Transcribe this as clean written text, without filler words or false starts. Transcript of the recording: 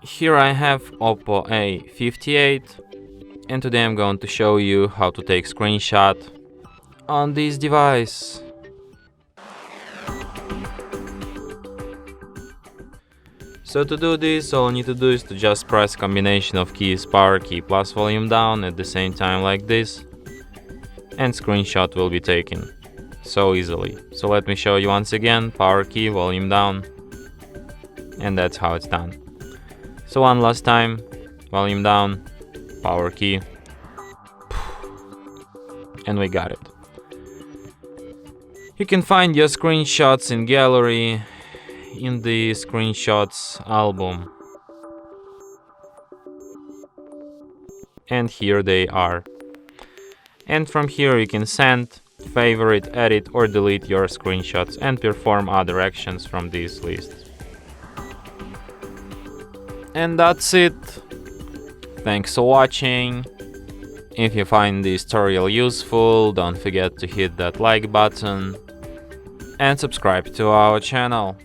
Here I have OPPO A58, and today I'm going to show you how to take screenshot on this device. So to do this, all you need to do is to just press combination of keys power key plus volume down at the same time like this, and screenshot will be taken so easily. So let me show you once again, power key, volume down, and that's how it's done. So one last time, volume down, power key, and we got it. You can find your screenshots in gallery, in the screenshots album, and here they are. And from here you can send, favorite, edit or delete your screenshots and perform other actions from this list. And that's it. Thanks for watching. If you find this tutorial useful, don't forget to hit that like button and subscribe to our channel.